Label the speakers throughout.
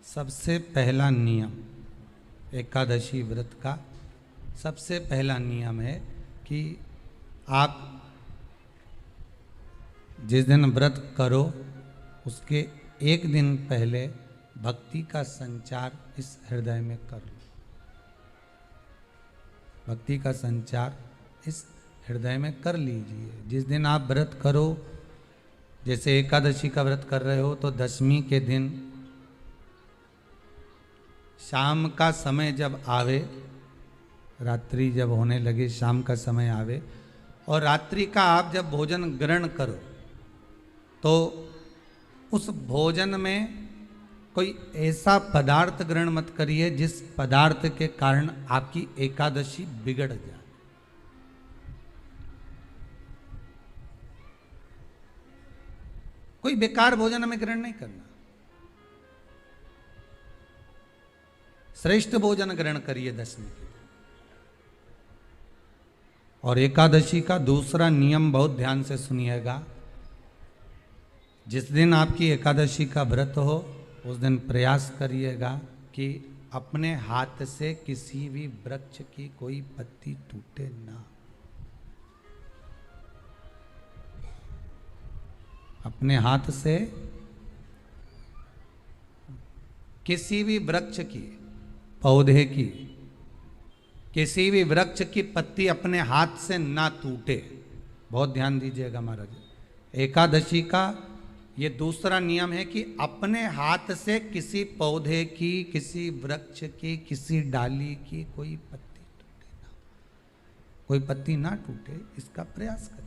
Speaker 1: सबसे पहला नियम एकादशी व्रत का सबसे पहला नियम है कि आप जिस दिन व्रत करो उसके एक दिन पहले भक्ति का संचार इस हृदय में कर लो। भक्ति का संचार इस हृदय में कर लीजिए। जिस दिन आप व्रत करो, जैसे एकादशी का व्रत कर रहे हो तो दशमी के दिन शाम का समय जब आवे, रात्रि जब होने लगे, शाम का समय आवे और रात्रि का आप जब भोजन ग्रहण करो तो उस भोजन में कोई ऐसा पदार्थ ग्रहण मत करिए जिस पदार्थ के कारण आपकी एकादशी बिगड़ जाए। कोई बेकार भोजन में ग्रहण नहीं करना, श्रेष्ठ भोजन ग्रहण करिए दशमी के दिन। और एकादशी का दूसरा नियम बहुत ध्यान से सुनिएगा। जिस दिन आपकी एकादशी का व्रत हो उस दिन प्रयास करिएगा कि अपने हाथ से किसी भी वृक्ष की कोई पत्ती टूटे ना। अपने हाथ से किसी भी वृक्ष की, पौधे की, किसी भी वृक्ष की पत्ती अपने हाथ से ना टूटे। बहुत ध्यान दीजिएगा महाराज। एकादशी का ये दूसरा नियम है कि अपने हाथ से किसी पौधे की, किसी वृक्ष की, किसी डाली की कोई पत्ती टूटे ना, कोई पत्ती ना टूटे, इसका प्रयास करिए।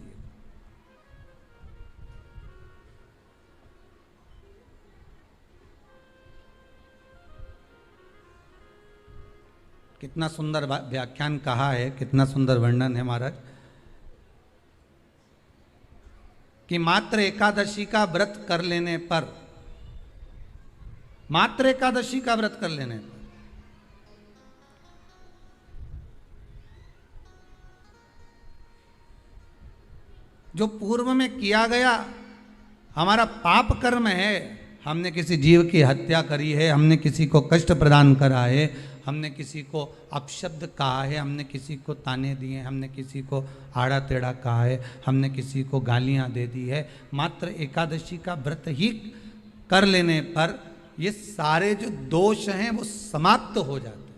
Speaker 1: कितना सुंदर व्याख्यान कहा है, कितना सुंदर वर्णन है महाराज कि मात्र एकादशी का व्रत कर लेने पर, मात्र एकादशी का व्रत कर लेने पर जो पूर्व में किया गया हमारा पाप कर्म है, हमने किसी जीव की हत्या करी है, हमने किसी को कष्ट प्रदान करा है, हमने किसी को अपशब्द कहा है, हमने किसी को ताने दिए, हमने किसी को आड़ा टेढ़ा कहा है, हमने किसी को गालियां दे दी है, मात्र एकादशी का व्रत ही कर लेने पर ये सारे जो दोष हैं वो समाप्त हो जाते हैं।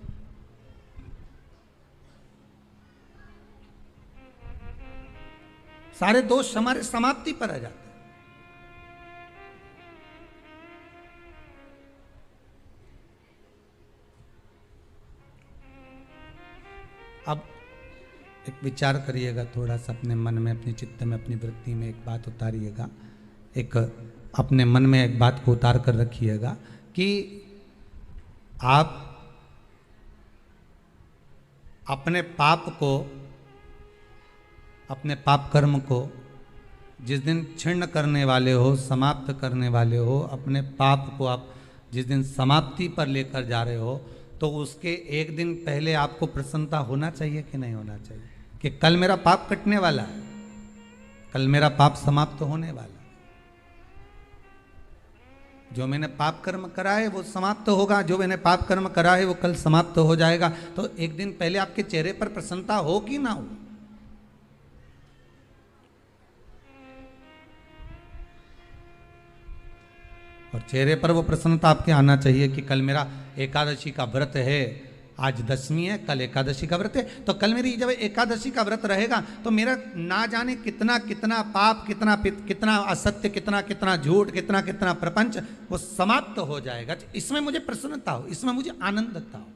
Speaker 1: सारे दोष हमारे समाप्ति पर आ जाते हैं। अब एक विचार करिएगा थोड़ा सा अपने मन में, अपने चित्त में, अपनी वृत्ति में एक बात उतारिएगा। एक अपने मन में एक बात को उतार कर रखिएगा कि आप अपने पाप को, अपने पाप कर्म को जिस दिन क्षीण करने वाले हो, समाप्त करने वाले हो, अपने पाप को आप जिस दिन समाप्ति पर लेकर जा रहे हो तो उसके एक दिन पहले आपको प्रसन्नता होना चाहिए कि नहीं होना चाहिए कि कल मेरा पाप कटने वाला है, कल मेरा पाप समाप्त होने वाला है। जो मैंने पाप कर्म करा है वो समाप्त होगा, जो मैंने पाप कर्म करा है वो कल समाप्त हो जाएगा। तो एक दिन पहले आपके चेहरे पर प्रसन्नता हो कि ना हो। और चेहरे पर वो प्रसन्नता आपके आना चाहिए कि कल मेरा एकादशी का व्रत है, आज दशमी है, कल एकादशी का व्रत है, तो कल मेरी जब एकादशी का व्रत रहेगा तो मेरा ना जाने कितना कितना पाप, कितना असत्य, कितना झूठ, कितना प्रपंच वो समाप्त हो जाएगा। इसमें मुझे प्रसन्नता हो, इसमें मुझे आनंदता हो।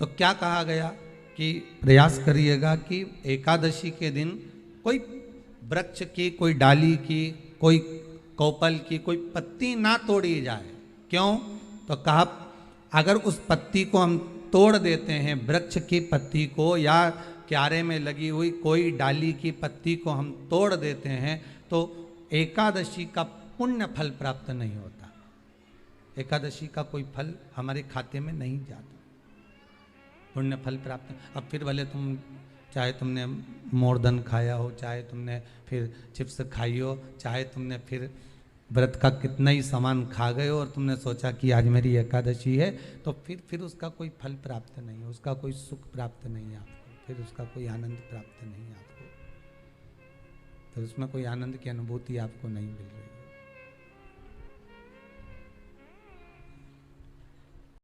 Speaker 1: तो क्या कहा गया कि प्रयास करिएगा कि एकादशी के दिन कोई वृक्ष की, कोई डाली की, कोई कोपल की कोई पत्ती ना तोड़ी जाए। क्यों? तो कहा अगर उस पत्ती को हम तोड़ देते हैं, वृक्ष की पत्ती को या क्यारे में लगी हुई कोई डाली की पत्ती को हम तोड़ देते हैं तो एकादशी का पुण्य फल प्राप्त नहीं होता। एकादशी का कोई फल हमारे खाते में नहीं जाता, पुण्य फल प्राप्त। अब फिर भले तुम चाहे तुमने मोरधन खाया हो, चाहे तुमने फिर चिप्स खाई हो, चाहे तुमने फिर व्रत का कितना ही सामान खा गए हो और तुमने सोचा कि आज मेरी एकादशी है, तो फिर उसका कोई फल प्राप्त नहीं है, उसका कोई सुख प्राप्त नहीं है आपको, फिर उसका कोई आनंद प्राप्त नहीं है आपको, फिर उसमें कोई आनंद की अनुभूति आपको नहीं मिल रही।